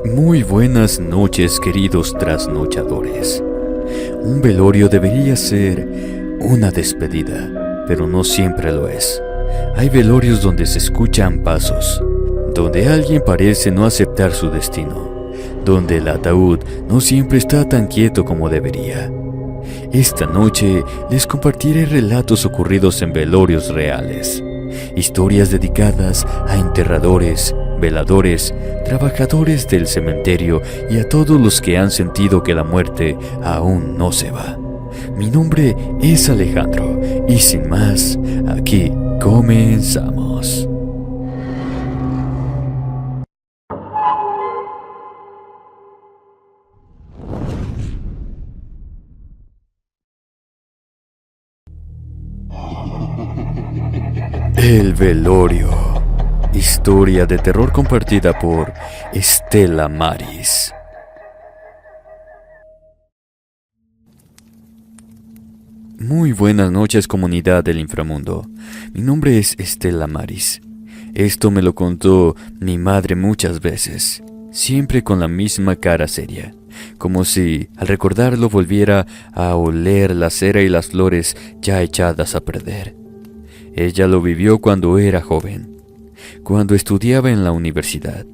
Muy buenas noches, queridos trasnochadores. Un velorio debería ser una despedida, pero no siempre lo es. Hay velorios donde se escuchan pasos, donde alguien parece no aceptar su destino, donde el ataúd no siempre está tan quieto como debería. Esta noche les compartiré relatos ocurridos en velorios reales, historias dedicadas a enterradores, veladores, trabajadores del cementerio y a todos los que han sentido que la muerte aún no se va. Mi nombre es Alejandro y sin más, aquí comenzamos. El velorio. Historia de terror compartida por Estela Maris. Muy buenas noches, comunidad del inframundo. Mi nombre es Estela Maris. Esto me lo contó mi madre muchas veces, siempre con la misma cara seria, como si al recordarlo volviera a oler la cera y las flores ya echadas a perder. Ella lo vivió cuando era joven, cuando estudiaba en la universidad,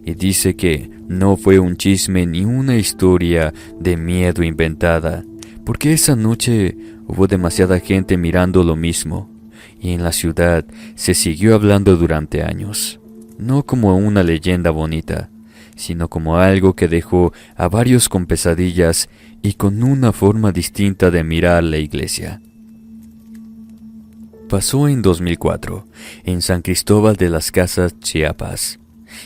y dice que no fue un chisme ni una historia de miedo inventada, porque esa noche hubo demasiada gente mirando lo mismo, y en la ciudad se siguió hablando durante años, no como una leyenda bonita, sino como algo que dejó a varios con pesadillas y con una forma distinta de mirar la iglesia. Pasó en 2004, en San Cristóbal de las Casas, Chiapas,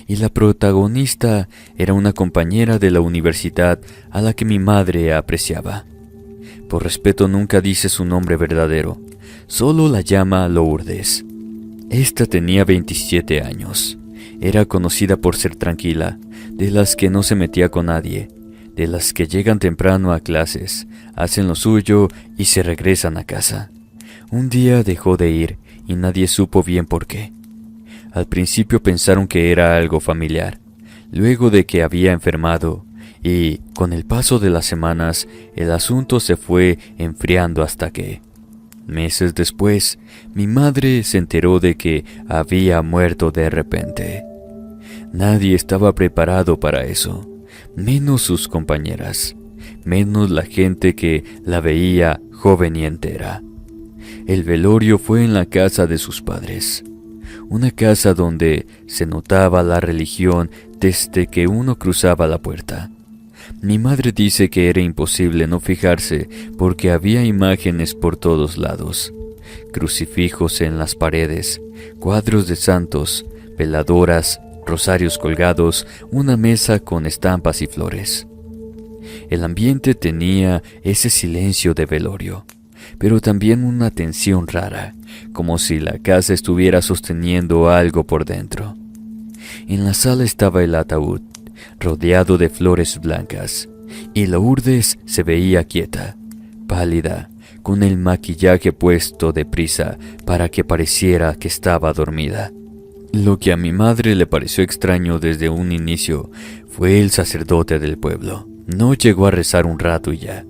y la protagonista era una compañera de la universidad a la que mi madre apreciaba. Por respeto nunca dice su nombre verdadero, solo la llama Lourdes. Esta tenía 27 años, era conocida por ser tranquila, de las que no se metía con nadie, de las que llegan temprano a clases, hacen lo suyo y se regresan a casa. Un día dejó de ir y nadie supo bien por qué. Al principio pensaron que era algo familiar, luego de que había enfermado, y con el paso de las semanas el asunto se fue enfriando hasta que, meses después, mi madre se enteró de que había muerto de repente. Nadie estaba preparado para eso, menos sus compañeras, menos la gente que la veía joven y entera. El velorio fue en la casa de sus padres, una casa donde se notaba la religión desde que uno cruzaba la puerta. Mi madre dice que era imposible no fijarse porque había imágenes por todos lados, crucifijos en las paredes, cuadros de santos, veladoras, rosarios colgados, una mesa con estampas y flores. El ambiente tenía ese silencio de velorio, pero también una tensión rara, como si la casa estuviera sosteniendo algo por dentro. En la sala estaba el ataúd, rodeado de flores blancas, y Lourdes se veía quieta, pálida, con el maquillaje puesto deprisa para que pareciera que estaba dormida. Lo que a mi madre le pareció extraño desde un inicio fue el sacerdote del pueblo. No llegó a rezar un rato y ya.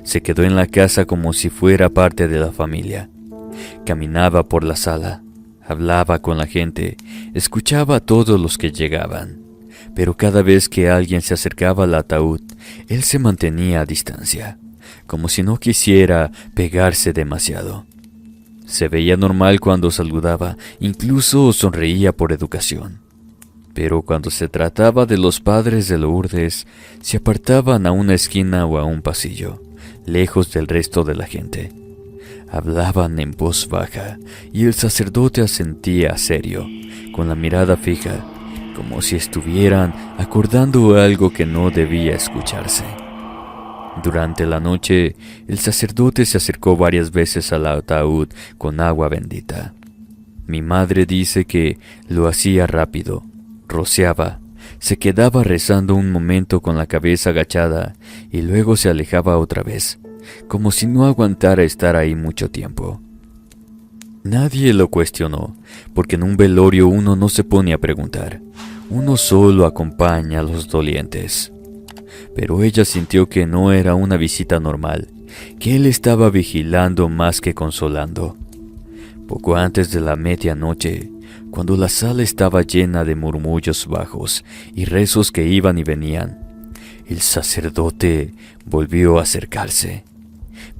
Se quedó en la casa como si fuera parte de la familia. Caminaba por la sala, hablaba con la gente, escuchaba a todos los que llegaban. Pero cada vez que alguien se acercaba al ataúd, él se mantenía a distancia, como si no quisiera pegarse demasiado. Se veía normal cuando saludaba, incluso sonreía por educación. Pero cuando se trataba de los padres de Lourdes, se apartaban a una esquina o a un pasillo, lejos del resto de la gente. Hablaban en voz baja y el sacerdote asentía serio, con la mirada fija, como si estuvieran acordando algo que no debía escucharse. Durante la noche, el sacerdote se acercó varias veces al ataúd con agua bendita. Mi madre dice que lo hacía rápido, rociaba, se quedaba rezando un momento con la cabeza agachada y luego se alejaba otra vez, como si no aguantara estar ahí mucho tiempo. Nadie lo cuestionó, porque en un velorio uno no se pone a preguntar, uno solo acompaña a los dolientes. Pero ella sintió que no era una visita normal, que él estaba vigilando más que consolando. Poco antes de la medianoche, cuando la sala estaba llena de murmullos bajos y rezos que iban y venían, el sacerdote volvió a acercarse.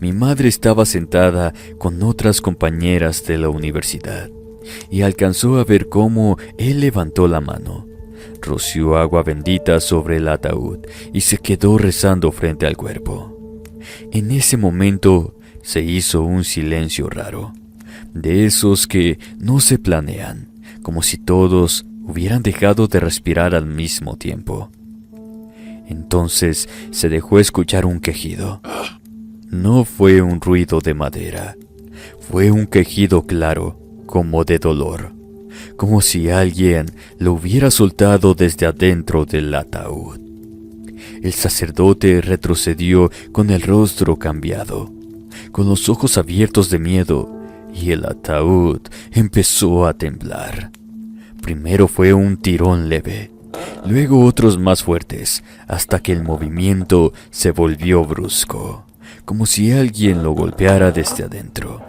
Mi madre estaba sentada con otras compañeras de la universidad y alcanzó a ver cómo él levantó la mano, roció agua bendita sobre el ataúd y se quedó rezando frente al cuerpo. En ese momento se hizo un silencio raro, de esos que no se planean, como si todos hubieran dejado de respirar al mismo tiempo. Entonces se dejó escuchar un quejido. No fue un ruido de madera, fue un quejido claro, como de dolor, como si alguien lo hubiera soltado desde adentro del ataúd. El sacerdote retrocedió con el rostro cambiado, con los ojos abiertos de miedo, y el ataúd empezó a temblar. Primero fue un tirón leve, luego otros más fuertes, hasta que el movimiento se volvió brusco, como si alguien lo golpeara desde adentro.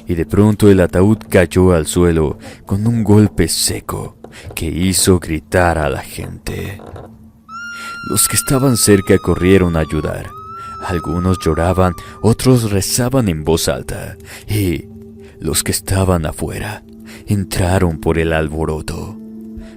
Y de pronto el ataúd cayó al suelo con un golpe seco que hizo gritar a la gente. Los que estaban cerca corrieron a ayudar. Algunos lloraban, otros rezaban en voz alta, y los que estaban afuera entraron por el alboroto.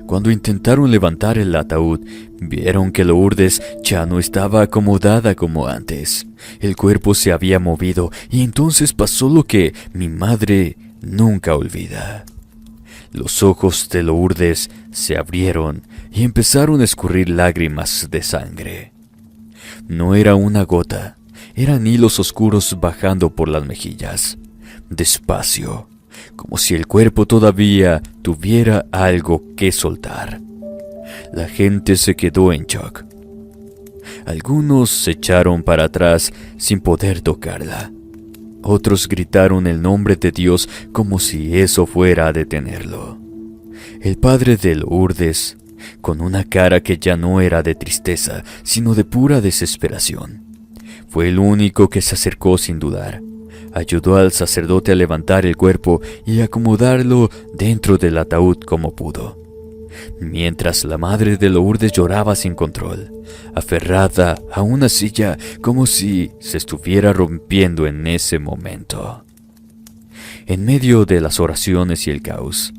Cuando intentaron levantar el ataúd, vieron que Lourdes ya no estaba acomodada como antes. El cuerpo se había movido y entonces pasó lo que mi madre nunca olvida. Los ojos de Lourdes se abrieron y empezaron a escurrir lágrimas de sangre. No era una gota, eran hilos oscuros bajando por las mejillas, despacio, como si el cuerpo todavía tuviera algo que soltar. La gente se quedó en shock. Algunos se echaron para atrás sin poder tocarla. Otros gritaron el nombre de Dios como si eso fuera a detenerlo. El padre de Lourdes, con una cara que ya no era de tristeza, sino de pura desesperación, fue el único que se acercó sin dudar. Ayudó al sacerdote a levantar el cuerpo y acomodarlo dentro del ataúd como pudo, mientras la madre de Lourdes lloraba sin control, aferrada a una silla como si se estuviera rompiendo en ese momento. En medio de las oraciones y el caos,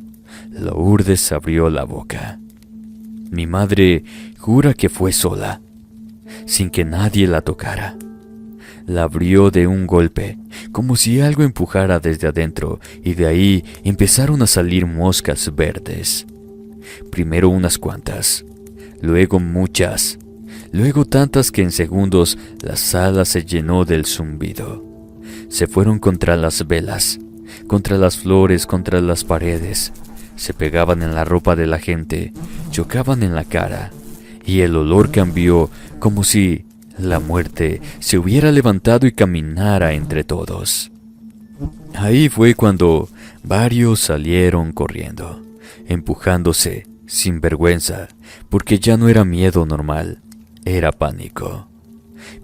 Lourdes abrió la boca. Mi madre jura que fue sola, sin que nadie la tocara. La abrió de un golpe, como si algo empujara desde adentro, y de ahí empezaron a salir moscas verdes. Primero unas cuantas, luego muchas, luego tantas que en segundos la sala se llenó del zumbido. Se fueron contra las velas, contra las flores, contra las paredes. Se pegaban en la ropa de la gente, chocaban en la cara, y el olor cambió como si la muerte se hubiera levantado y caminara entre todos. Ahí fue cuando varios salieron corriendo, empujándose, sin vergüenza, porque ya no era miedo normal, era pánico.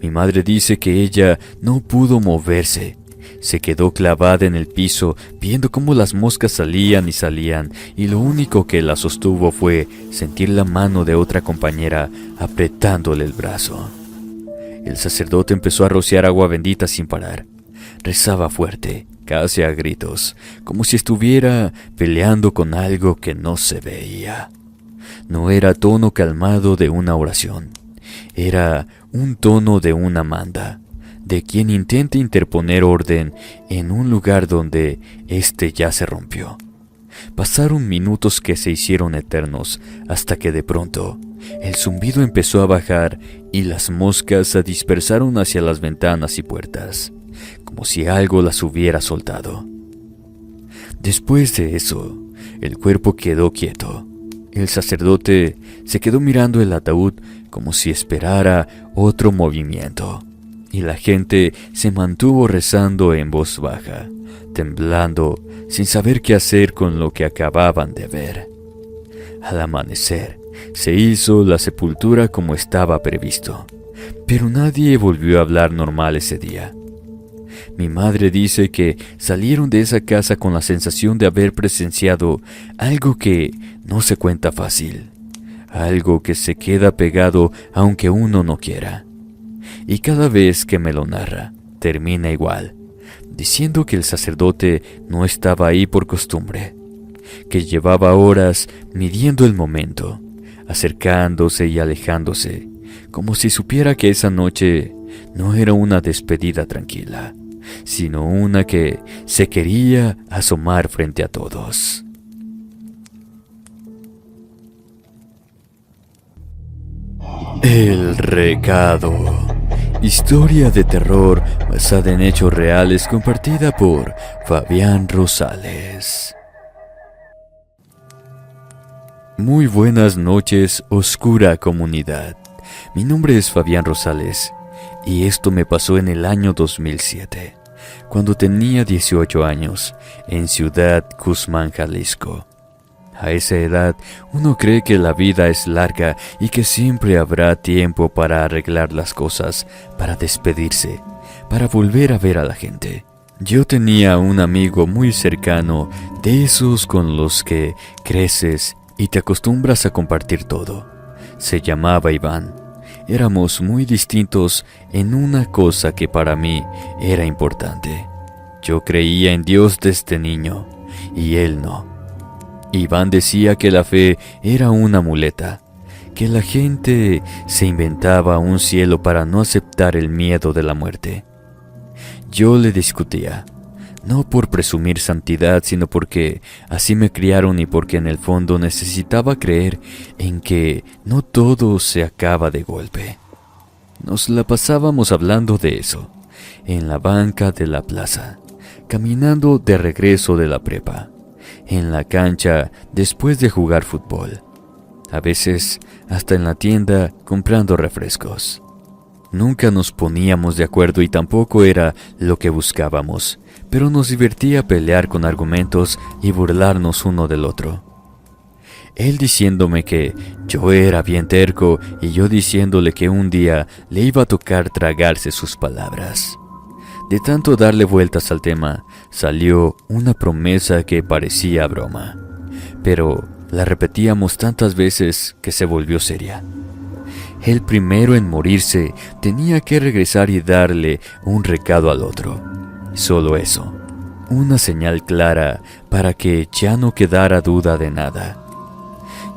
Mi madre dice que ella no pudo moverse, se quedó clavada en el piso viendo cómo las moscas salían y salían, y lo único que la sostuvo fue sentir la mano de otra compañera apretándole el brazo. El sacerdote empezó a rociar agua bendita sin parar. Rezaba fuerte, casi a gritos, como si estuviera peleando con algo que no se veía. No era tono calmado de una oración, era un tono de una manda, de quien intenta interponer orden en un lugar donde éste ya se rompió. Pasaron minutos que se hicieron eternos, hasta que de pronto el zumbido empezó a bajar y las moscas se dispersaron hacia las ventanas y puertas, como si algo las hubiera soltado. Después de eso, el cuerpo quedó quieto. El sacerdote se quedó mirando el ataúd como si esperara otro movimiento. y la gente se mantuvo rezando en voz baja, temblando, sin saber qué hacer con lo que acababan de ver. Al amanecer, se hizo la sepultura como estaba previsto, pero nadie volvió a hablar normal ese día. Mi madre dice que salieron de esa casa con la sensación de haber presenciado algo que no se cuenta fácil, algo que se queda pegado aunque uno no quiera. Y cada vez que me lo narra, termina igual, diciendo que el sacerdote no estaba ahí por costumbre, que llevaba horas midiendo el momento, acercándose y alejándose, como si supiera que esa noche no era una despedida tranquila, sino una que se quería asomar frente a todos. El recado. Historia de terror basada en hechos reales compartida por Fabián Rosales. Muy buenas noches, oscura comunidad. Mi nombre es Fabián Rosales y esto me pasó en el año 2007, cuando tenía 18 años, en Ciudad Guzmán, Jalisco. A esa edad, uno cree que la vida es larga y que siempre habrá tiempo para arreglar las cosas, para despedirse, para volver a ver a la gente. Yo tenía un amigo muy cercano, de esos con los que creces y te acostumbras a compartir todo. Se llamaba Iván. Éramos muy distintos en una cosa que para mí era importante. Yo creía en Dios desde niño, y él no. Iván decía que la fe era una muleta, que la gente se inventaba un cielo para no aceptar el miedo de la muerte. Yo le discutía, no por presumir santidad, sino porque así me criaron y porque en el fondo necesitaba creer en que no todo se acaba de golpe. Nos la pasábamos hablando de eso, en la banca de la plaza, caminando de regreso de la prepa, en la cancha después de jugar fútbol, a veces hasta en la tienda comprando refrescos. Nunca nos poníamos de acuerdo y tampoco era lo que buscábamos, pero nos divertía pelear con argumentos y burlarnos uno del otro. Él diciéndome que yo era bien terco y yo diciéndole que un día le iba a tocar tragarse sus palabras. De tanto darle vueltas al tema, salió una promesa que parecía broma, pero la repetíamos tantas veces que se volvió seria. El primero en morirse tenía que regresar y darle un recado al otro. Solo eso, una señal clara para que ya no quedara duda de nada.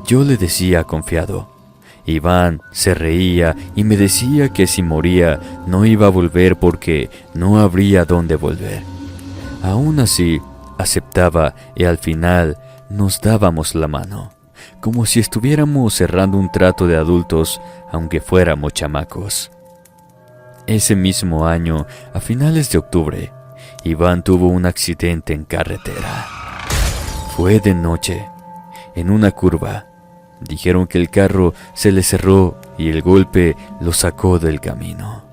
Yo le decía confiado. Iván se reía y me decía que si moría no iba a volver porque no habría dónde volver. Aún así, aceptaba y al final nos dábamos la mano, como si estuviéramos cerrando un trato de adultos aunque fuéramos chamacos. Ese mismo año, a finales de octubre, Iván tuvo un accidente en carretera. Fue de noche, en una curva. Dijeron que el carro se le cerró y el golpe lo sacó del camino.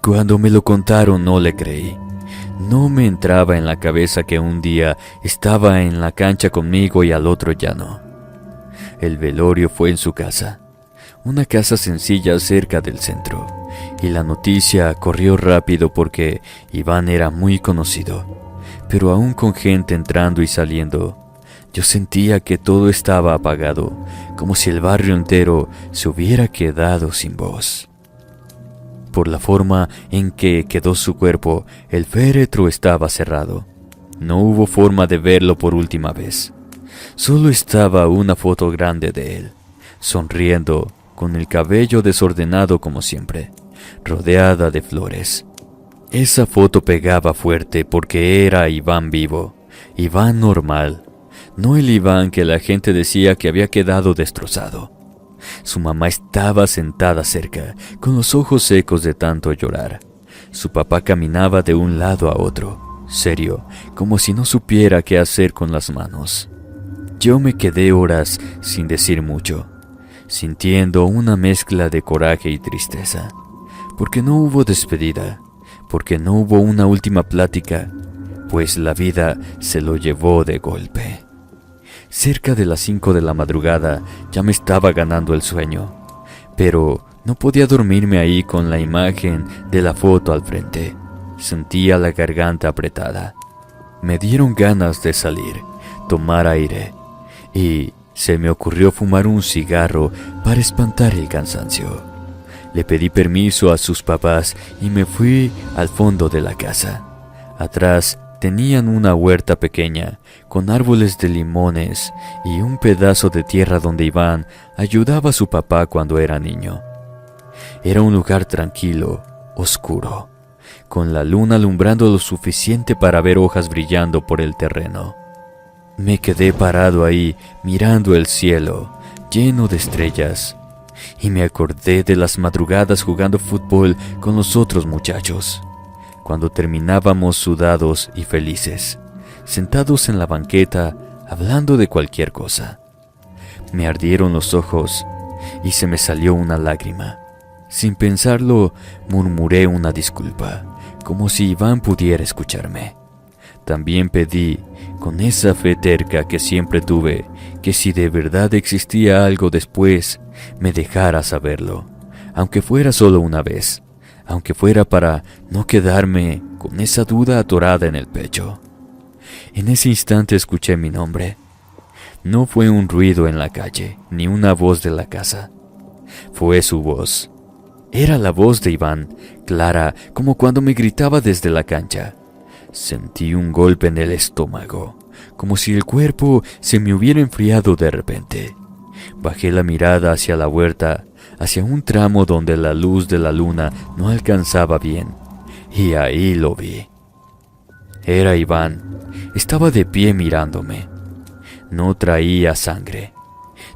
Cuando me lo contaron no le creí. No me entraba en la cabeza que un día estaba en la cancha conmigo y al otro ya no. El velorio fue en su casa, una casa sencilla cerca del centro, y la noticia corrió rápido porque Iván era muy conocido, pero aún con gente entrando y saliendo, yo sentía que todo estaba apagado, como si el barrio entero se hubiera quedado sin voz. Por la forma en que quedó su cuerpo, el féretro estaba cerrado. No hubo forma de verlo por última vez. Solo estaba una foto grande de él, sonriendo, con el cabello desordenado como siempre, rodeada de flores. Esa foto pegaba fuerte porque era Iván vivo, Iván normal. No el Iván que la gente decía que había quedado destrozado. Su mamá estaba sentada cerca, con los ojos secos de tanto llorar. Su papá caminaba de un lado a otro, serio, como si no supiera qué hacer con las manos. Yo me quedé horas sin decir mucho, sintiendo una mezcla de coraje y tristeza, porque no hubo despedida. porque no hubo una última plática, pues la vida se lo llevó de golpe. Cerca de las 5 de la madrugada ya me estaba ganando el sueño, pero no podía dormirme ahí con la imagen de la foto al frente. Sentía la garganta apretada. Me dieron ganas de salir, tomar aire, y se me ocurrió fumar un cigarro para espantar el cansancio. Le pedí permiso a sus papás y me fui al fondo de la casa. Atrás tenían una huerta pequeña con árboles de limones y un pedazo de tierra donde Iván ayudaba a su papá cuando era niño. Era un lugar tranquilo, oscuro, con la luna alumbrando lo suficiente para ver hojas brillando por el terreno. Me quedé parado ahí mirando el cielo, lleno de estrellas, y me acordé de las madrugadas jugando fútbol con los otros muchachos, cuando terminábamos sudados y felices, sentados en la banqueta hablando de cualquier cosa. Me ardieron los ojos y se me salió una lágrima. Sin pensarlo, murmuré una disculpa, como si Iván pudiera escucharme. También pedí, con esa fe terca que siempre tuve, que si de verdad existía algo después, me dejara saberlo, aunque fuera solo una vez, aunque fuera para no quedarme con esa duda atorada en el pecho. En ese instante escuché mi nombre. No fue un ruido en la calle, ni una voz de la casa. Fue su voz. Era la voz de Iván, clara como cuando me gritaba desde la cancha. Sentí un golpe en el estómago, como si el cuerpo se me hubiera enfriado de repente. Bajé la mirada hacia la huerta, hacia un tramo donde la luz de la luna no alcanzaba bien, y ahí lo vi. Era Iván. Estaba de pie mirándome. No traía sangre,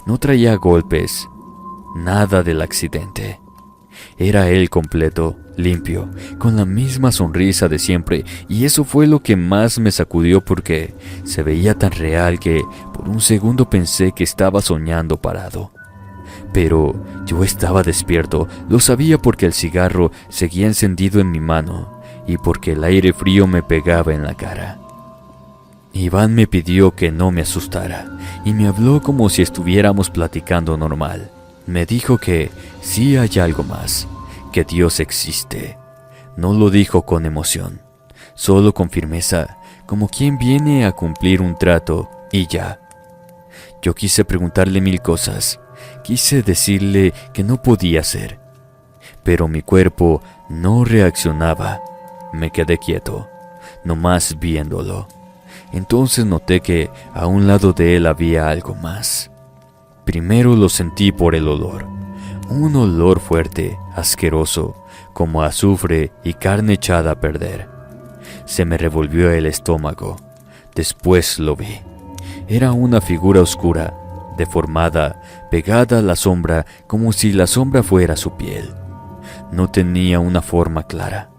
no traía golpes, nada del accidente. Era él completo, limpio, con la misma sonrisa de siempre, y eso fue lo que más me sacudió porque se veía tan real que por un segundo pensé que estaba soñando parado. Pero yo estaba despierto, lo sabía porque el cigarro seguía encendido en mi mano y porque el aire frío me pegaba en la cara. Iván me pidió que no me asustara y me habló como si estuviéramos platicando normal. Me dijo que sí hay algo más, que Dios existe. No lo dijo con emoción, solo con firmeza, como quien viene a cumplir un trato y ya. Yo quise preguntarle 1000 cosas, quise decirle que no podía ser, pero mi cuerpo no reaccionaba. Me quedé quieto, nomás viéndolo. Entonces noté que a un lado de él había algo más. Primero lo sentí por el olor, un olor fuerte, asqueroso, como azufre y carne echada a perder. Se me revolvió el estómago. Después lo vi. Era una figura oscura, deformada, pegada a la sombra como si la sombra fuera su piel. No tenía una forma clara,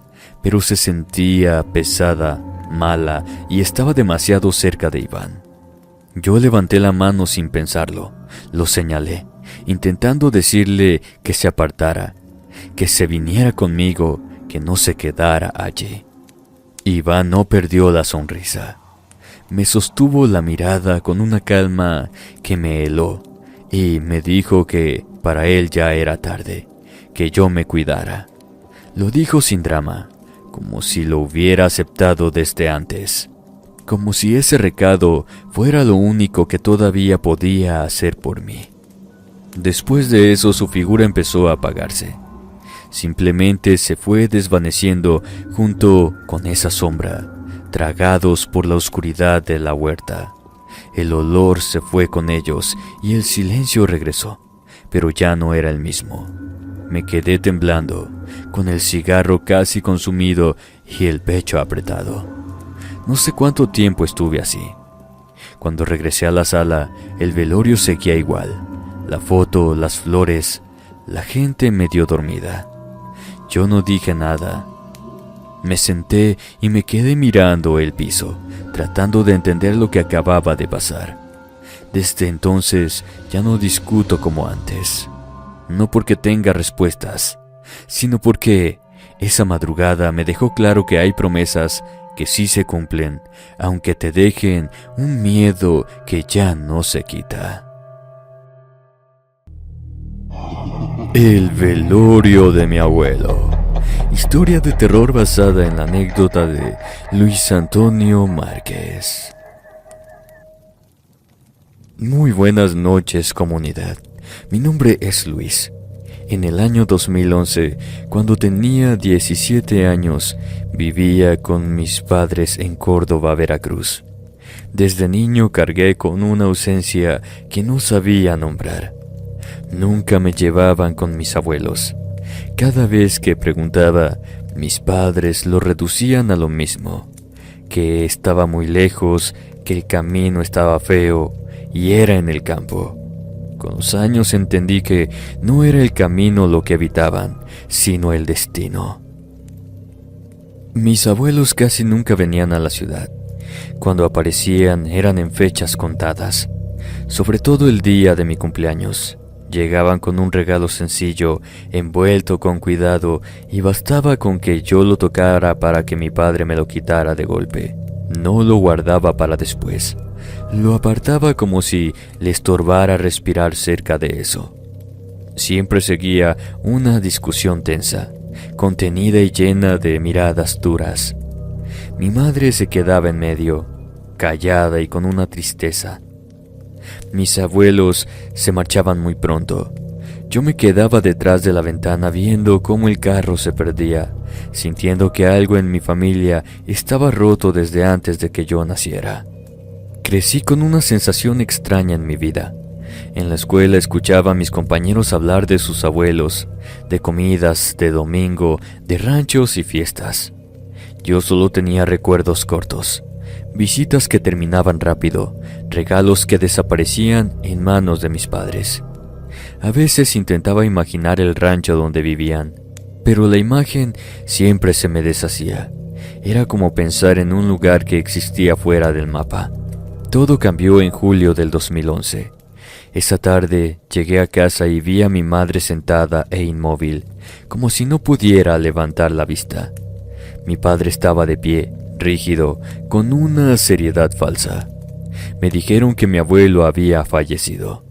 pero se sentía pesada, mala y estaba demasiado cerca de Iván. Yo levanté la mano sin pensarlo, lo señalé, intentando decirle que se apartara, que se viniera conmigo, que no se quedara allí. Iván no perdió la sonrisa. Me sostuvo la mirada con una calma que me heló y me dijo que para él ya era tarde, que yo me cuidara. Lo dijo sin drama, como si lo hubiera aceptado desde antes, como si ese recado fuera lo único que todavía podía hacer por mí. Después de eso su figura empezó a apagarse. Simplemente se fue desvaneciendo junto con esa sombra, tragados por la oscuridad de la huerta. El olor se fue con ellos y el silencio regresó, pero ya no era el mismo. Me quedé temblando, con el cigarro casi consumido y el pecho apretado. No sé cuánto tiempo estuve así. Cuando regresé a la sala, el velorio seguía igual. La foto, las flores, la gente medio dormida. Yo no dije nada. Me senté y me quedé mirando el piso, tratando de entender lo que acababa de pasar. Desde entonces ya no discuto como antes. No porque tenga respuestas, sino porque Esa madrugada me dejó claro que hay promesas que sí se cumplen, aunque te dejen un miedo que ya no se quita. El velorio de mi abuelo. Historia de terror basada en la anécdota de Luis Antonio Márquez. Muy buenas noches, comunidad. Mi nombre es Luis. En el año 2011, cuando tenía 17 años, vivía con mis padres en Córdoba, Veracruz. Desde niño cargué con una ausencia que no sabía nombrar. Nunca me llevaban con mis abuelos. Cada vez que preguntaba, mis padres lo reducían a lo mismo, que estaba muy lejos, que el camino estaba feo y era en el campo. Con los años entendí que no era el camino lo que evitaban, sino el destino. Mis abuelos casi nunca venían a la ciudad. Cuando aparecían eran en fechas contadas, sobre todo el día de mi cumpleaños. Llegaban con un regalo sencillo, envuelto con cuidado, y bastaba con que yo lo tocara para que mi padre me lo quitara de golpe. No lo guardaba para después. Lo apartaba como si le estorbara respirar cerca de eso. Siempre seguía una discusión tensa, contenida y llena de miradas duras. Mi madre se quedaba en medio, callada y con una tristeza. Mis abuelos se marchaban muy pronto. Yo me quedaba detrás de la ventana viendo cómo el carro se perdía, sintiendo que algo en mi familia estaba roto desde antes de que yo naciera. Crecí con una sensación extraña en mi vida. En la escuela escuchaba a mis compañeros hablar de sus abuelos, de comidas, de domingo, de ranchos y fiestas. Yo solo tenía recuerdos cortos, visitas que terminaban rápido, regalos que desaparecían en manos de mis padres. A veces intentaba imaginar el rancho donde vivían, pero la imagen siempre se me deshacía. Era como pensar en un lugar que existía fuera del mapa. Todo cambió en julio del 2011. Esa tarde llegué a casa y vi a mi madre sentada e inmóvil, como si no pudiera levantar la vista. Mi padre estaba de pie, rígido, con una seriedad falsa. Me dijeron que mi abuelo había fallecido.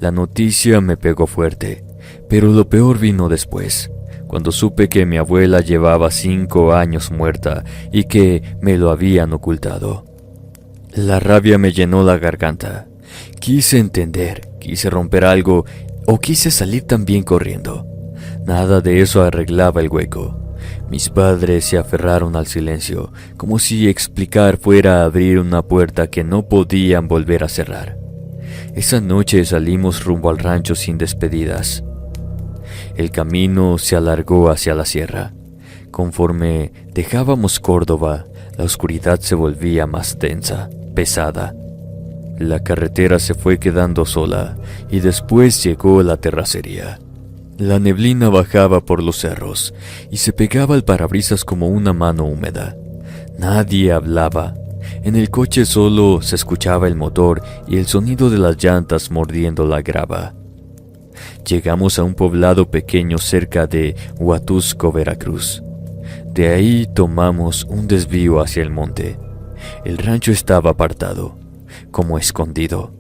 La noticia me pegó fuerte, pero lo peor vino después, cuando supe que mi abuela llevaba 5 años muerta y que me lo habían ocultado. La rabia me llenó la garganta. Quise entender, quise romper algo o quise salir también corriendo. Nada de eso arreglaba el hueco. Mis padres se aferraron al silencio, como si explicar fuera abrir una puerta que no podían volver a cerrar. Esa noche salimos rumbo al rancho sin despedidas. El camino se alargó hacia la sierra. Conforme dejábamos Córdoba, la oscuridad se volvía más densa, pesada. La carretera se fue quedando sola y después llegó la terracería. La neblina bajaba por los cerros y se pegaba al parabrisas como una mano húmeda. Nadie hablaba. En el coche solo se escuchaba el motor y el sonido de las llantas mordiendo la grava. Llegamos a un poblado pequeño cerca de Huatusco, Veracruz. De ahí tomamos un desvío hacia el monte. El rancho estaba apartado, como escondido.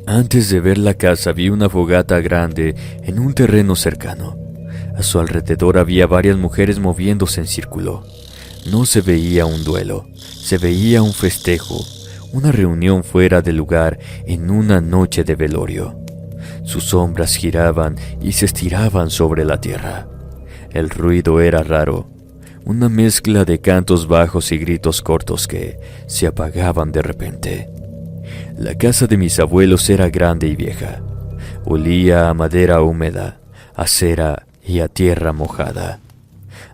Antes de ver la casa vi una fogata grande en un terreno cercano. A su alrededor había varias mujeres moviéndose en círculo. No se veía un duelo, se veía un festejo, una reunión fuera de lugar en una noche de velorio. Sus sombras giraban y se estiraban sobre la tierra. El ruido era raro, una mezcla de cantos bajos y gritos cortos que se apagaban de repente. La casa de mis abuelos era grande y vieja. Olía a madera húmeda, a cera y a tierra mojada.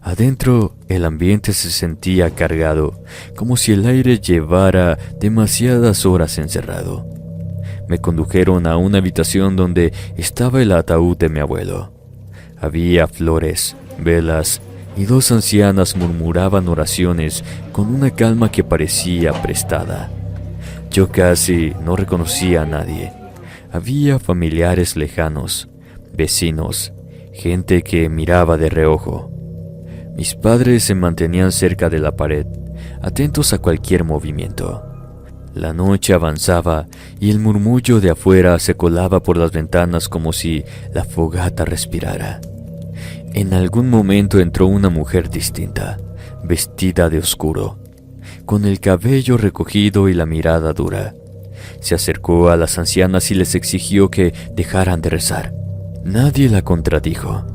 Adentro el ambiente se sentía cargado, como si el aire llevara demasiadas horas encerrado. Me condujeron a una habitación donde estaba el ataúd de mi abuelo. Había flores, velas y 2 ancianas murmuraban oraciones con una calma que parecía prestada. Yo casi no reconocía a nadie. Había familiares lejanos, vecinos, gente que miraba de reojo. Mis padres se mantenían cerca de la pared, atentos a cualquier movimiento. La noche avanzaba y el murmullo de afuera se colaba por las ventanas como si la fogata respirara. En algún momento entró una mujer distinta, vestida de oscuro, con el cabello recogido y la mirada dura. Se acercó a las ancianas y les exigió que dejaran de rezar. Nadie la contradijo.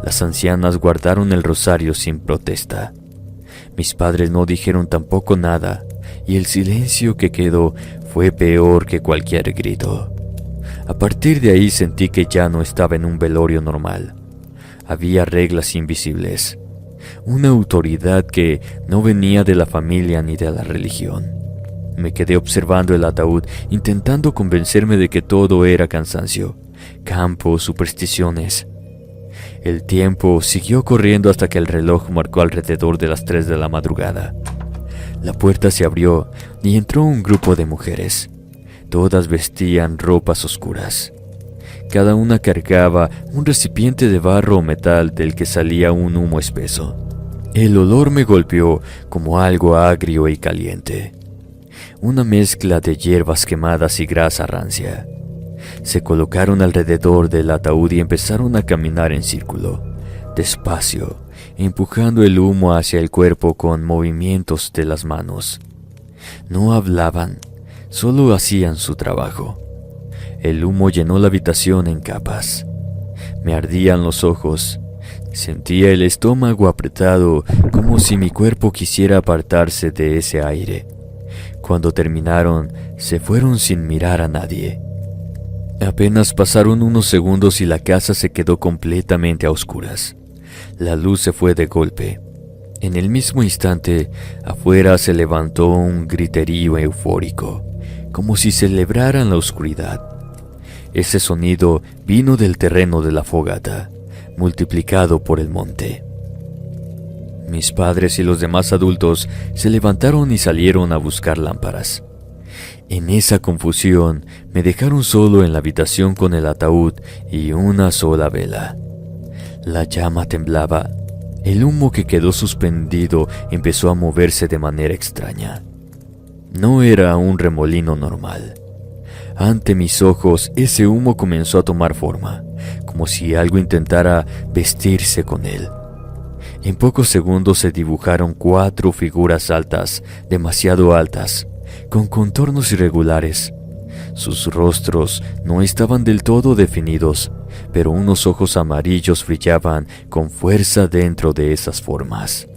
Las ancianas guardaron el rosario sin protesta. Mis padres no dijeron tampoco nada, y el silencio que quedó fue peor que cualquier grito. A partir de ahí sentí que ya no estaba en un velorio normal. Había reglas invisibles, una autoridad que no venía de la familia ni de la religión. Me quedé observando el ataúd, intentando convencerme de que todo era cansancio, campo, supersticiones. El tiempo siguió corriendo hasta que el reloj marcó alrededor de las 3 de la madrugada. La puerta se abrió y entró un grupo de mujeres. Todas vestían ropas oscuras. Cada una cargaba un recipiente de barro o metal del que salía un humo espeso. El olor me golpeó como algo agrio y caliente. Una mezcla de hierbas quemadas y grasa rancia. Se colocaron alrededor del ataúd y empezaron a caminar en círculo, despacio, empujando el humo hacia el cuerpo con movimientos de las manos. No hablaban, solo hacían su trabajo. El humo llenó la habitación en capas. Me ardían los ojos. Sentía el estómago apretado, como si mi cuerpo quisiera apartarse de ese aire. Cuando terminaron, se fueron sin mirar a nadie. Apenas pasaron unos segundos y la casa se quedó completamente a oscuras. La luz se fue de golpe. En el mismo instante, afuera se levantó un griterío eufórico, como si celebraran la oscuridad. Ese sonido vino del terreno de la fogata, multiplicado por el monte. Mis padres y los demás adultos se levantaron y salieron a buscar lámparas. En esa confusión me dejaron solo en la habitación con el ataúd y una sola vela. La llama temblaba. El humo que quedó suspendido empezó a moverse de manera extraña. No era un remolino normal. Ante mis ojos ese humo comenzó a tomar forma, como si algo intentara vestirse con él. En pocos segundos se dibujaron 4 figuras altas, demasiado altas, con contornos irregulares. Sus rostros no estaban del todo definidos, pero unos ojos amarillos brillaban con fuerza dentro de esas formas.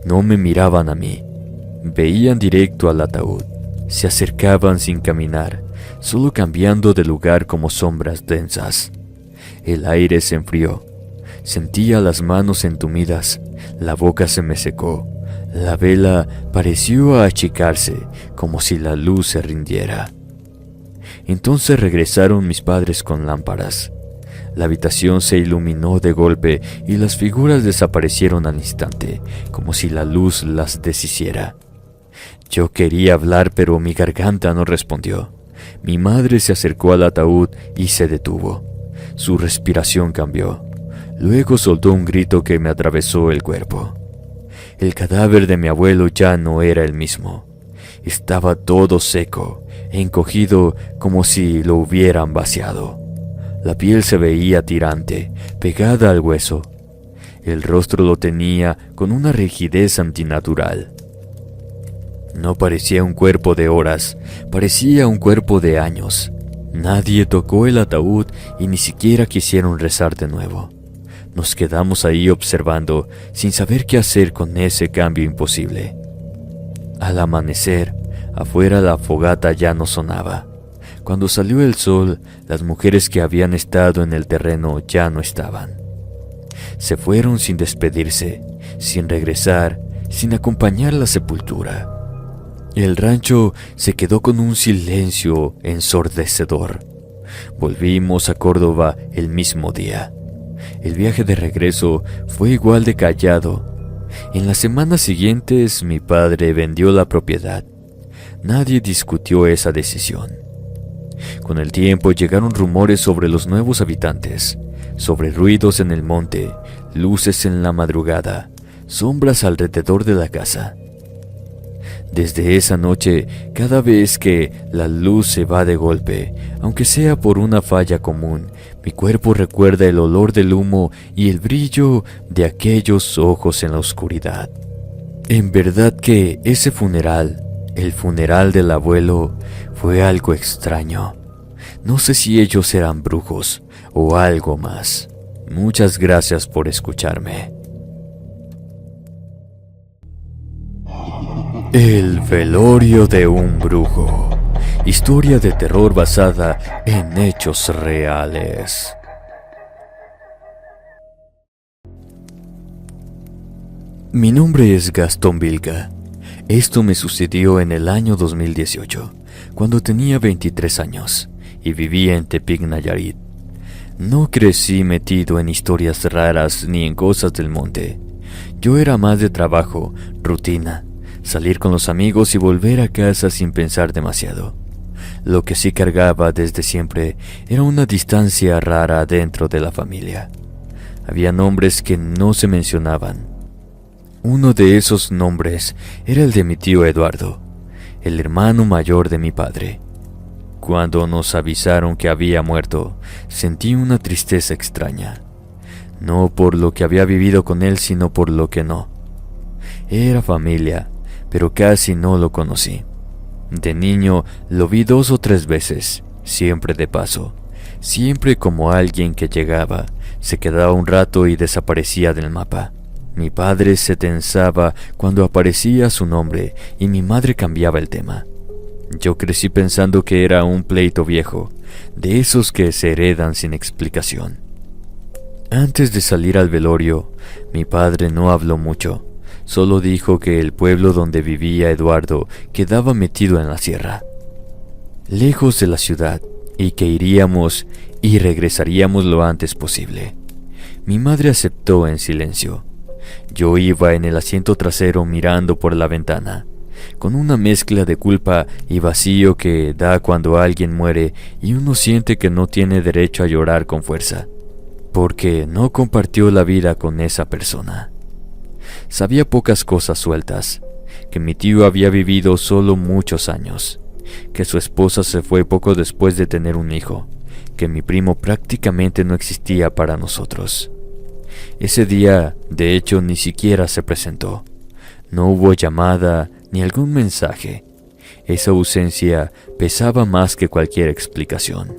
No me miraban a mí, veían directo al ataúd. Se acercaban sin caminar, solo cambiando de lugar como sombras densas. El aire se enfrió. Sentía las manos entumidas, la boca se me secó. La vela pareció achicarse, como si la luz se rindiera. Entonces regresaron mis padres con lámparas. La habitación se iluminó de golpe y las figuras desaparecieron al instante, como si la luz las deshiciera. Yo quería hablar, pero mi garganta no respondió. Mi madre se acercó al ataúd y se detuvo. Su respiración cambió. Luego soltó un grito que me atravesó el cuerpo. El cadáver de mi abuelo ya no era el mismo. Estaba todo seco, encogido como si lo hubieran vaciado. La piel se veía tirante, pegada al hueso. El rostro lo tenía con una rigidez antinatural. No parecía un cuerpo de horas, parecía un cuerpo de años. Nadie tocó el ataúd y ni siquiera quisieron rezar de nuevo. Nos quedamos ahí observando, sin saber qué hacer con ese cambio imposible. Al amanecer, afuera la fogata ya no sonaba. Cuando salió el sol, las mujeres que habían estado en el terreno ya no estaban. Se fueron sin despedirse, sin regresar, sin acompañar la sepultura. El rancho se quedó con un silencio ensordecedor. Volvimos a Córdoba el mismo día. El viaje de regreso fue igual de callado. En las semanas siguientes mi padre vendió la propiedad. Nadie discutió esa decisión. Con el tiempo llegaron rumores sobre los nuevos habitantes, sobre ruidos en el monte, luces en la madrugada, sombras alrededor de la casa. Desde esa noche, cada vez que la luz se va de golpe, aunque sea por una falla común, mi cuerpo recuerda el olor del humo y el brillo de aquellos ojos en la oscuridad. En verdad que ese funeral, el funeral del abuelo, fue algo extraño. No sé si ellos eran brujos o algo más. Muchas gracias por escucharme. El velorio de un brujo. Historia de terror basada en hechos reales. Mi nombre es Gastón Vilca. Esto me sucedió en el año 2018, cuando tenía 23 años y vivía en Tepic, Nayarit. No crecí metido en historias raras ni en cosas del monte. Yo era más de trabajo, rutina, salir con los amigos y volver a casa sin pensar demasiado. Lo que sí cargaba desde siempre era una distancia rara dentro de la familia. Había nombres que no se mencionaban. Uno de esos nombres era el de mi tío Eduardo, el hermano mayor de mi padre. Cuando nos avisaron que había muerto, sentí una tristeza extraña. No por lo que había vivido con él, sino por lo que no. Era familia, pero casi no lo conocí. De niño lo vi 2 o 3 veces, siempre de paso, siempre como alguien que llegaba, se quedaba un rato y desaparecía del mapa. Mi padre se tensaba cuando aparecía su nombre y mi madre cambiaba el tema. Yo crecí pensando que era un pleito viejo, de esos que se heredan sin explicación. Antes de salir al velorio, mi padre no habló mucho. Solo dijo que el pueblo donde vivía Eduardo quedaba metido en la sierra, lejos de la ciudad, y que iríamos y regresaríamos lo antes posible. Mi madre aceptó en silencio. Yo iba en el asiento trasero mirando por la ventana, con una mezcla de culpa y vacío que da cuando alguien muere y uno siente que no tiene derecho a llorar con fuerza, porque no compartió la vida con esa persona. Sabía pocas cosas sueltas, que mi tío había vivido solo muchos años, que su esposa se fue poco después de tener un hijo, que mi primo prácticamente no existía para nosotros. Ese día, de hecho, ni siquiera se presentó. No hubo llamada ni algún mensaje. Esa ausencia pesaba más que cualquier explicación.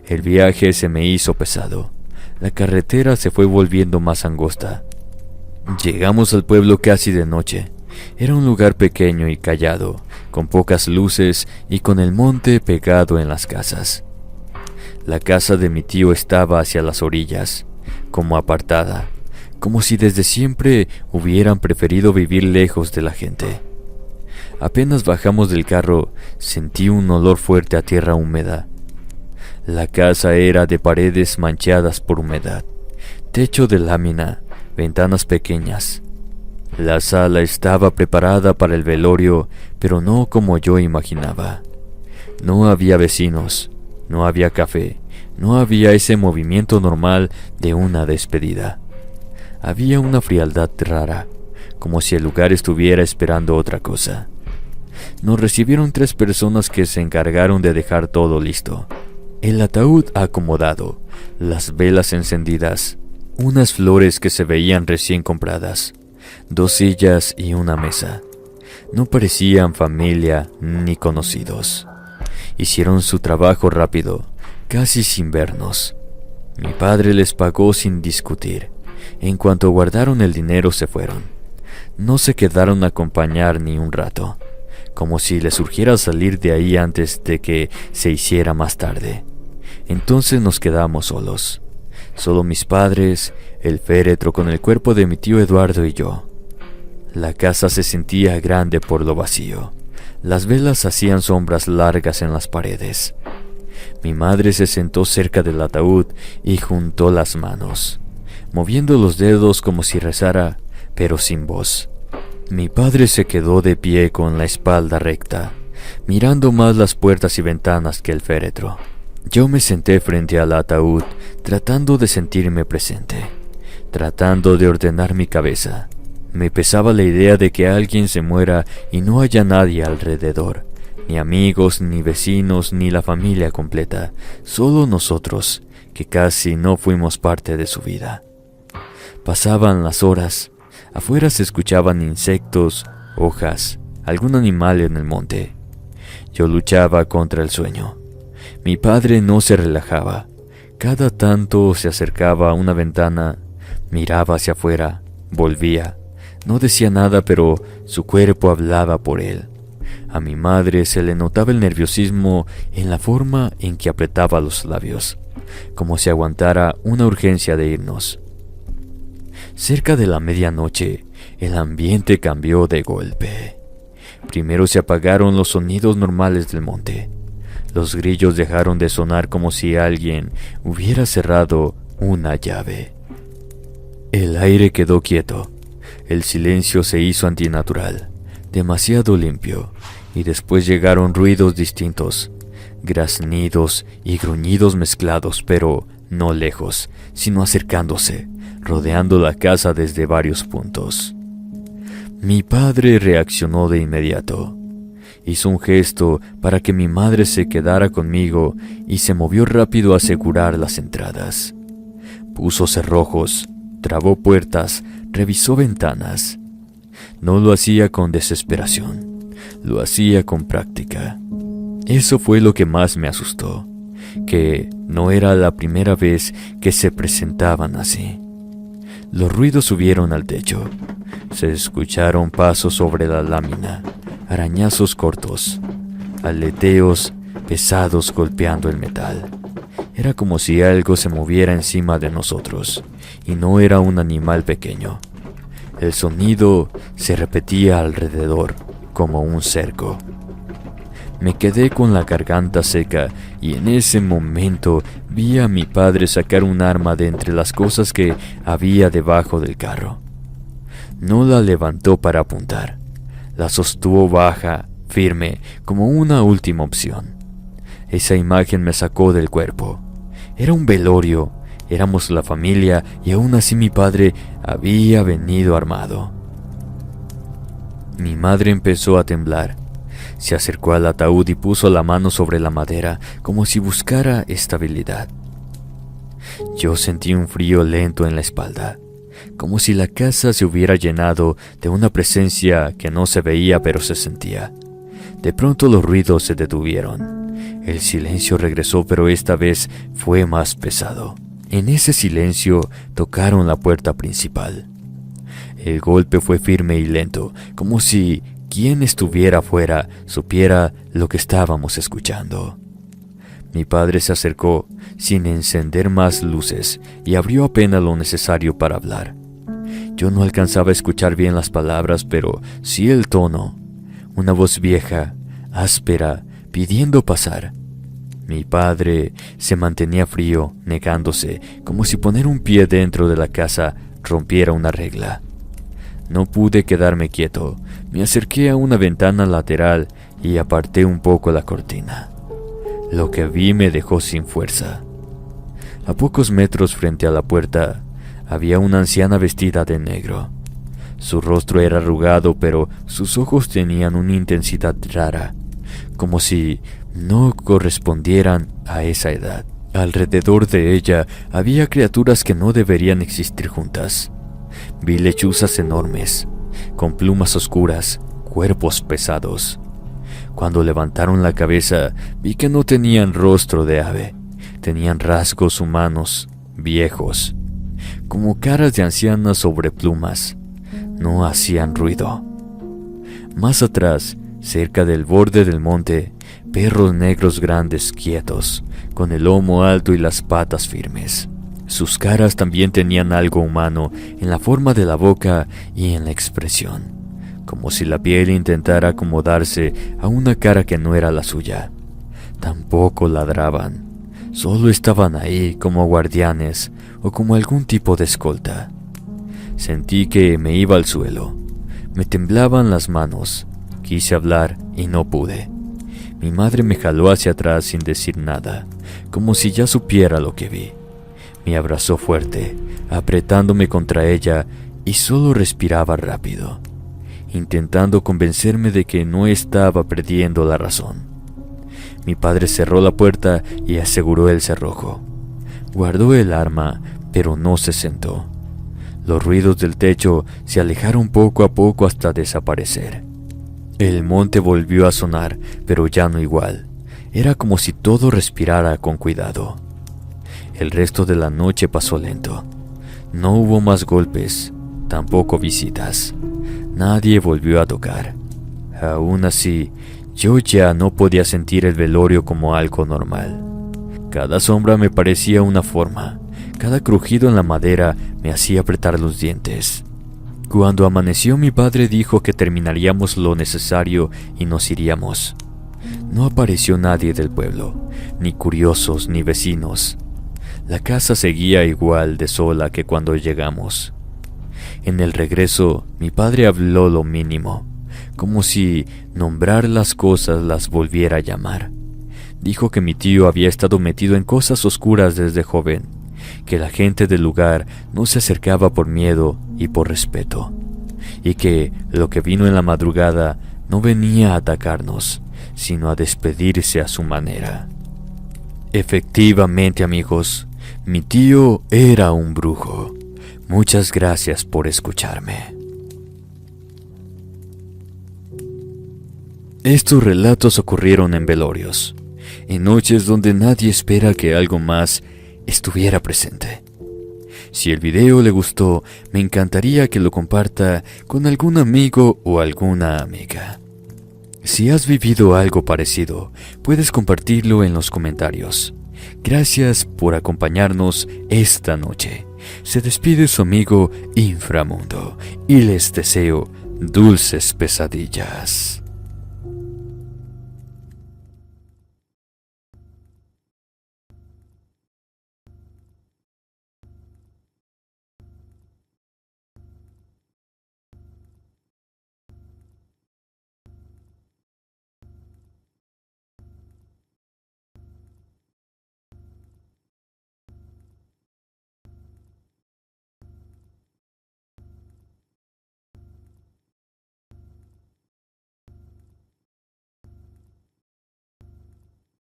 El viaje se me hizo pesado. La carretera se fue volviendo más angosta. Llegamos al pueblo casi de noche. Era un lugar pequeño y callado, con pocas luces y con el monte pegado en las casas. La casa de mi tío estaba hacia las orillas, como apartada, como si desde siempre hubieran preferido vivir lejos de la gente. Apenas bajamos del carro, sentí un olor fuerte a tierra húmeda. La casa era de paredes manchadas por humedad, techo de lámina, ventanas pequeñas. La sala estaba preparada para el velorio, pero no como yo imaginaba. No había vecinos, no había café, no había ese movimiento normal de una despedida. Había una frialdad rara, como si el lugar estuviera esperando otra cosa. Nos recibieron 3 personas que se encargaron de dejar todo listo. El ataúd acomodado, las velas encendidas, unas flores que se veían recién compradas, 2 sillas y una mesa. No parecían familia ni conocidos. Hicieron su trabajo rápido, casi sin vernos. Mi padre les pagó sin discutir. En cuanto guardaron el dinero se fueron. No se quedaron a acompañar ni un rato, como si les urgiera salir de ahí antes de que se hiciera más tarde. Entonces nos quedamos solos. Solo mis padres, el féretro con el cuerpo de mi tío Eduardo y yo. La casa se sentía grande por lo vacío. Las velas hacían sombras largas en las paredes. Mi madre se sentó cerca del ataúd y juntó las manos, moviendo los dedos como si rezara, pero sin voz. Mi padre se quedó de pie con la espalda recta, mirando más las puertas y ventanas que el féretro. Yo me senté frente al ataúd, tratando de sentirme presente. tratando de ordenar mi cabeza. Me pesaba la idea de que alguien se muera y no haya nadie alrededor, ni amigos, ni vecinos, ni la familia completa, solo nosotros, que casi no fuimos parte de su vida. Pasaban las horas, afuera se escuchaban insectos, hojas, algún animal en el monte. Yo luchaba contra el sueño. Mi padre no se relajaba. Cada tanto se acercaba a una ventana, miraba hacia afuera, volvía. No decía nada, pero su cuerpo hablaba por él. A mi madre se le notaba el nerviosismo en la forma en que apretaba los labios, como si aguantara una urgencia de irnos. Cerca de la medianoche, el ambiente cambió de golpe. Primero se apagaron los sonidos normales del monte. Los grillos dejaron de sonar como si alguien hubiera cerrado una llave. El aire quedó quieto. El silencio se hizo antinatural, demasiado limpio, y después llegaron ruidos distintos, graznidos y gruñidos mezclados, pero no lejos, sino acercándose, rodeando la casa desde varios puntos. Mi padre reaccionó de inmediato. Hizo un gesto para que mi madre se quedara conmigo y se movió rápido a asegurar las entradas. Puso cerrojos, trabó puertas, revisó ventanas. No lo hacía con desesperación, lo hacía con práctica. Eso fue lo que más me asustó, que no era la primera vez que se presentaban así. Los ruidos subieron al techo. Se escucharon pasos sobre la lámina, arañazos cortos, aleteos pesados golpeando el metal. Era como si algo se moviera encima de nosotros, y no era un animal pequeño. El sonido se repetía alrededor, como un cerco. Me quedé con la garganta seca, y en ese momento vi a mi padre sacar un arma de entre las cosas que había debajo del carro. No la levantó para apuntar, la sostuvo baja, firme, como una última opción. Esa imagen me sacó del cuerpo. Era un velorio, éramos la familia y aún así mi padre había venido armado. Mi madre empezó a temblar. Se acercó al ataúd y puso la mano sobre la madera como si buscara estabilidad. Yo sentí un frío lento en la espalda, como si la casa se hubiera llenado de una presencia que no se veía pero se sentía. De pronto los ruidos se detuvieron. El silencio regresó, pero esta vez fue más pesado. En ese silencio tocaron la puerta principal. El golpe fue firme y lento, como si quien estuviera afuera supiera lo que estábamos escuchando. Mi padre se acercó sin encender más luces y abrió apenas lo necesario para hablar. Yo no alcanzaba a escuchar bien las palabras, pero sí el tono. Una voz vieja, áspera, pidiendo pasar. Mi padre se mantenía frío, negándose, como si poner un pie dentro de la casa rompiera una regla. No pude quedarme quieto. Me acerqué a una ventana lateral y aparté un poco la cortina. Lo que vi me dejó sin fuerza. A pocos metros frente a la puerta había una anciana vestida de negro. Su rostro era arrugado, pero sus ojos tenían una intensidad rara, como si no correspondieran a esa edad. Alrededor de ella había criaturas que no deberían existir juntas. Vi lechuzas enormes, con plumas oscuras, cuerpos pesados. Cuando levantaron la cabeza, vi que no tenían rostro de ave. Tenían rasgos humanos, viejos, como caras de ancianas sobre plumas. No hacían ruido. Más atrás, cerca del borde del monte, perros negros grandes quietos, con el lomo alto y las patas firmes. Sus caras también tenían algo humano en la forma de la boca y en la expresión, como si la piel intentara acomodarse a una cara que no era la suya. Tampoco ladraban, solo estaban ahí como guardianes o como algún tipo de escolta. Sentí que me iba al suelo. Me temblaban las manos. Quise hablar y no pude. Mi madre me jaló hacia atrás sin decir nada, como si ya supiera lo que vi. Me abrazó fuerte, apretándome contra ella, y solo respiraba rápido, intentando convencerme de que no estaba perdiendo la razón. Mi padre cerró la puerta y aseguró el cerrojo. Guardó el arma, pero no se sentó. Los ruidos del techo se alejaron poco a poco hasta desaparecer. El monte volvió a sonar, pero ya no igual. Era como si todo respirara con cuidado. El resto de la noche pasó lento. No hubo más golpes, tampoco visitas. Nadie volvió a tocar. Aún así, yo ya no podía sentir el velorio como algo normal. Cada sombra me parecía una forma. Cada crujido en la madera me hacía apretar los dientes. Cuando amaneció, mi padre dijo que terminaríamos lo necesario y nos iríamos. No apareció nadie del pueblo, ni curiosos ni vecinos. La casa seguía igual de sola que cuando llegamos. En el regreso, mi padre habló lo mínimo, como si nombrar las cosas las volviera a llamar. Dijo que mi tío había estado metido en cosas oscuras desde joven, que la gente del lugar no se acercaba por miedo y por respeto, y que lo que vino en la madrugada no venía a atacarnos, sino a despedirse a su manera. Efectivamente, amigos, mi tío era un brujo. Muchas gracias por escucharme. Estos relatos ocurrieron en velorios, en noches donde nadie espera que algo más estuviera presente. Si el video le gustó, me encantaría que lo comparta con algún amigo o alguna amiga. Si has vivido algo parecido, puedes compartirlo en los comentarios. Gracias por acompañarnos esta noche. Se despide su amigo Inframundo y les deseo dulces pesadillas.